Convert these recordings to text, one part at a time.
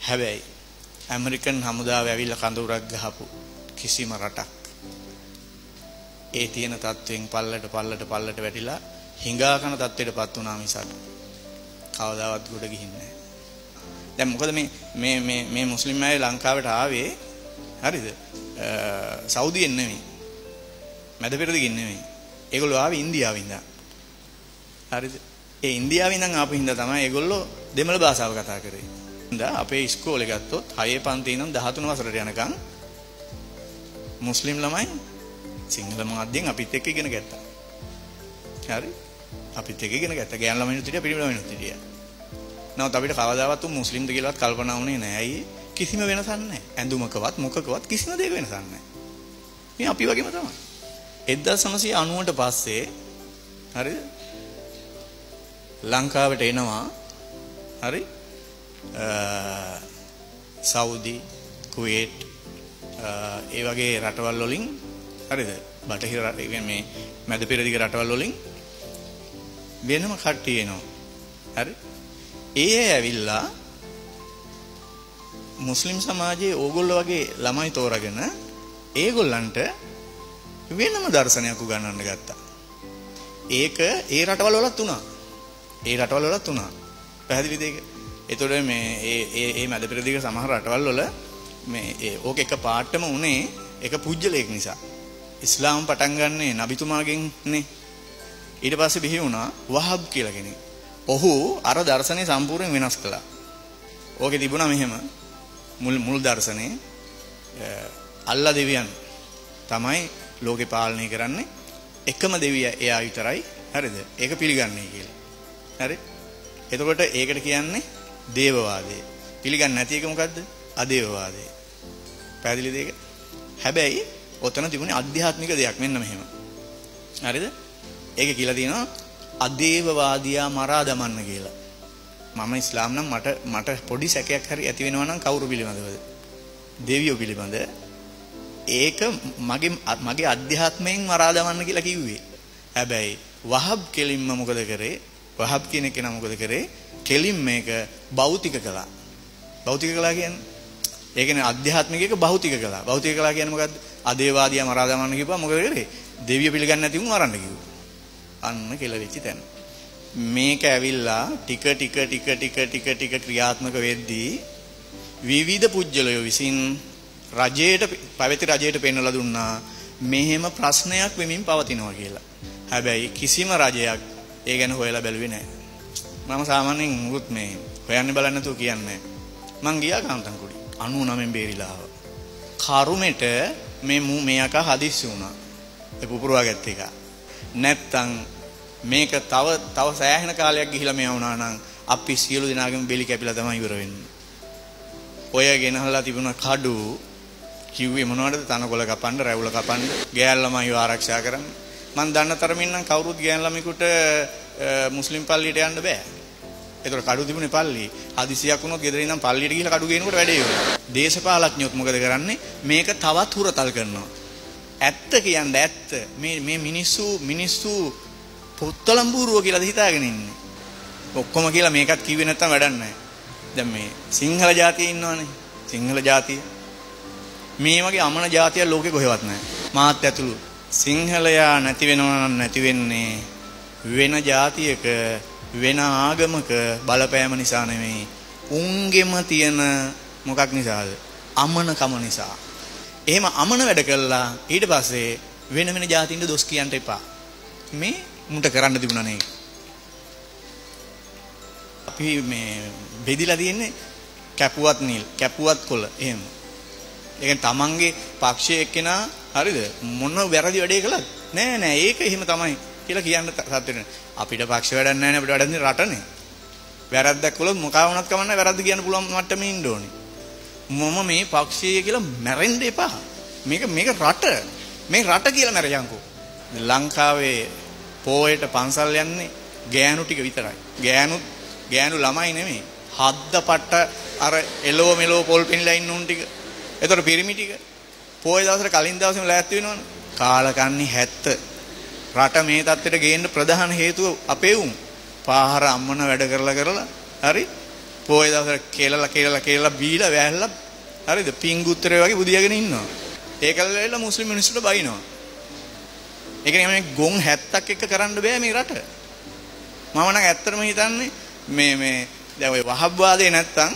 හැබැයි ඇමරිකන් හමුදාව ඇවිල්ලා කඳවුරක් ගහපු කිසිම රටක් ඒ තියෙන තත්වයෙන් පල්ලට වැටිලා හිඟා කන තත්ත්වයටපත් වුණා මිසක් කවදාවත් ගොඩ ගිහින්නේ නැහැ. දැන් මොකද මේ මුස්ලිම් අය ලංකාවට ආවේ හරිද? සෞදියෙන් නෙමෙයි. මැද පෙරදිගින් නෙමෙයි. ඒගොල්ලෝ ආවේ ඉන්දියාවෙන් ඉඳන්. හරිද? ඒ ඉන්දියාවෙන් ඉඳන් ආපු හින්දා තමයි ඒගොල්ලෝ දෙමළ භාෂාව කතා කරේ. ඉඳා අපේ ඉස්කෝලේ ගත්තොත් 6 පන්ති ඉඳන් 13 වසරට යනකම් මුස්ලිම් ළමයි සිංහල මාධ්‍යයෙන් අපිත් එක්ක ඉගෙන ගත්තා. හරි? අපිත් එක්ක ඉගෙන ගත්තා. ගෑනු ළමයිනුත් හිටියා, පිරිමි ළමයිනුත් හිටියා. නමුත් අපිට කවදාවත් මුස්ලිම්ද කියලාවත් කල්පනා වුණේ නැහැ. ඇයි? කිසිම වෙනසක් නැහැ. ඇඳුමකවත් මොකකවත් කිසිම දෙයක වෙනසක් නැහැ. මේ අපි වගේම තමයි. 1990ට පස්සේ හරිද? ලංකාවට එනවා හරි? සෞදි, කුවේට් ඒ වගේ රටවල් වලින් හරිද? බටහිර රට මේ මැද පෙරදිග රටවල් වලින් වෙනම කට්ටිය එනවා. හරි? ඒ ඇවිල්ලා මුස්ලිම් සමාජයේ ඕගොල්ලෝ වගේ ළමයි තෝරාගෙන ඒගොල්ලන්ට වෙනම දර්ශනයක් උගන්වන්න ගත්තා. ඒක ඒ රටවල් වලත් උනා. පැහැදිලිද ඒක? ඒතකොට මේ ඒ මැද පෙරදිග සමහර රටවල් වල මේ ඕක එක පාටම උනේ එක පුජ්‍යලයක් නිසා. ඉස්ලාම් පටන් ගන්නේ නබිතුමාගෙන් නේ. ඊට පස්සේ බිහි වුණා වහබ් කියලා කෙනෙක්. ඔහු අර දර්ශනය සම්පූර්ණයෙන් වෙනස් කළා. ඕකේ තිබුණා මෙහෙම මුල් දර්ශනේ අල්ලා දෙවියන් තමයි ලෝකේ පාලනය කරන්නේ. එකම දෙවියා එයා විතරයි. හරිද? ඒක පිළිගන්නේ කියලා. හරි? එතකොට ඒකට කියන්නේ දේවවාදය. පිළිගන්නේ නැති එක මොකද්ද? අදේවවාදය. පැහැදිලිද ඒක? හැබැයි ඔතන තිබුණේ ආධ්‍යාත්මික දෙයක් මෙන්න මෙහෙම. හරිද? ඒක කියලා තියෙනවා අදේවවාදියා මරා දමන්න කියලා. මම ඉස්ලාම් නම් මට පොඩි සැකයක් හරි ඇති වෙනවා නම් කවුරු පිළිබඳවද? දෙවියෝ පිළිබඳ. ඒක මගේ අධ්‍යාත්මයෙන් මරා දමන්න කියලා කිව්වේ. හැබැයි වහබ් කෙලින්ම මොකද කරේ? වහබ් කියන කෙනා මොකද කරේ? කෙලින් මේක භෞතික කළා. භෞතික කළා කියන්නේ ඒ කියන්නේ අධ්‍යාත්මික එක භෞතික කළා. භෞතික කළා කියන්නේ මොකද්ද? අදේවාදියා මරා දමන්න කිව්වා. මොකද කරේ? දෙවිය පිළිගන්නේ නැති උන් මරන්න කිව්වා. අන්න කියලා වෙච්ච තැන. මේක ඇවිල්ලා ටික ක්‍රියාත්මක වෙද්දී විවිධ පුජ්‍යලයෝ විසින් පැවති රජයට පෙන්වලා දුන්නා මෙහෙම ප්‍රශ්නයක් වෙමින් පවතිනවා කියලා. හැබැයි කිසිම රජයක් ඒ ගැන හොයලා බැලුවේ නැහැ. මම සාමාන්‍යයෙන් මුත් මේ හොයන්නේ බලන්නේ නැතුව කියන්නේ. මං ගියා කාන්තන්කුඩි 99 බේරිලා ආවා. කරුමෙට මේ අකා හදිස්සි වුණා. ඒ පුපුරවා ගත්ත එක. නැත්තම් මේක තව සෑහෙන කාලයක් ගිහිලා මේ වුණා නම් අපි සියලු දෙනාගේම බෙලි කැපිලා තමයි ඉවර වෙන්නේ. ඔය ගෙනහලා තිබුණ කඩු කිව්වේ මොනවටද? තනකොළ කපන්න, රැවුල කපන්න, ගෑල් ළමයිව ආරක්ෂා කරන්න. මම දන්න තරමින් නම් කවුරුත් ගෑන් ළමයිකට මුස්ලිම් පල්ලියට යන්න බෑ. ඒතර කඩු තිබුණේ පල්ලි. හදිසියක් වුණොත් ගෙදර ඉඳන් පල්ලියට ගිහිල්ලා කඩු ගේනකොට වැඩේ ඉවරයි. දේශපාලඥයොත් මොකද කරන්නේ? මේක තවත් හුරතල් කරනවා. ඇත්ත කියන්නේ ඇත්ත. මේ මිනිස්සු පුත්තලම්බූරුව කියලාද හිතාගෙන ඉන්නේ. ඔක්කොම කියලා මේකත් කිව්වේ නැත්තම් වැඩක් නැහැ. දැන් මේ සිංහල ජාතිය ඉන්නවනේ. සිංහල ජාතිය. මේ වගේ අමන ජාතිය ලෝකේ කොහෙවත් නැහැ. මාත් ඇතුළු. සිංහලයා නැති වෙනවා නම් නැති වෙන්නේ වෙන ජාතියක වෙන ආගමක බලපෑම නිසා නෙමෙයි. උන්ගෙම තියෙන මොකක් නිසාද? අමනකම නිසා. එහෙම අමන වැඩ කළා ඊට පස්සේ වෙන ජාතියින්ට දොස් කියන්න එපා. මේ මුන්ට කරන්න තිබුණා නේ. අපි මේ බෙදිලා තියෙන්නේ කැපුවත් නිල්, කැපුවත් කොළ එහෙම. ඒ කියන්නේ තමන්ගේ පක්ෂයේ එක්කෙනා හරිද? මොන වැරදි වැඩේ කළත් නෑ ඒක එහෙම තමයි කියලා කියන්න සත්‍යෙන්නේ. අපිට පක්ෂ වැඩක් නැහැ නේ, අපිට වැඩක් නේ රටනේ. වැරද්දක් කළොත් මොකා වුණත් කමන්නේ වැරද්ද කියන්න පුළුවන් මට්ටමේ ඉන්න ඕනේ. මම මේ පක්ෂයේ කියලා මැරෙන්න එපා. මේක රට. මේ රට කියලා මැරයන්කෝ. ලංකාවේ පොයට පන්සල් යන්නේ ගෑනු ටික විතරයි. ගෑනු ළමයි නෙමෙයි. හද්ද පට්ට අර එලෝ මෙලෝ පොල් පිනලා ඉන්න උන් ටික. ඒතර පිරිමි ටික පොය දවසට කලින් දවසේම ලෑස්ති වෙනවනේ. කාලකන්ණි 70. රට මේ තත්ත්වයට ගේන්න ප්‍රධාන හේතුව අපේ උන්. පාහර අම්මන වැඩ කරලා හරි පොයේ දවසට කියලා බීලා වැහැල්ලා හරිද? පිංගුත්තරේ වගේ බුදියාගෙන ඉන්නවා. ඒකල වෙලා මුස්ලිම් මිනිස්සුන්ට බයිනවා. ඒ කියන්නේ මේ ගොන් 70ක් එක කරන්න බෑ මේ රට. මම නම් ඇත්තටම හිතන්නේ මේ දැන් ඔය වහබ්වාදේ නැත්තම්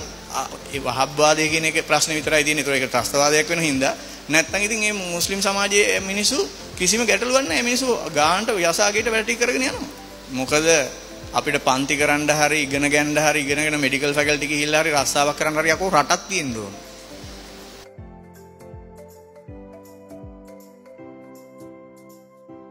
ඒ වහබ්වාදේ කියන එක ප්‍රශ්නේ විතරයි තියෙන්නේ. ඒක ත්‍රස්තවාදයක් වෙන හින්දා නැත්තම් ඉතින් මේ මුස්ලිම් සමාජයේ මිනිස්සු කිසිම ගැටලුවක් නැහැ. මිනිස්සු ගානට යසාගේට වැඩ ටික කරගෙන යනවා. මොකද අපිට පන්ති කරන්න හරි ඉගෙන ගන්න හරි ඉගෙනගෙන මෙඩිකල් ෆැකල්ටි ගිහිල්ලා හරි රස්සාවක් කරන්න හරි යකෝ රටක් තියෙන්න ඕන.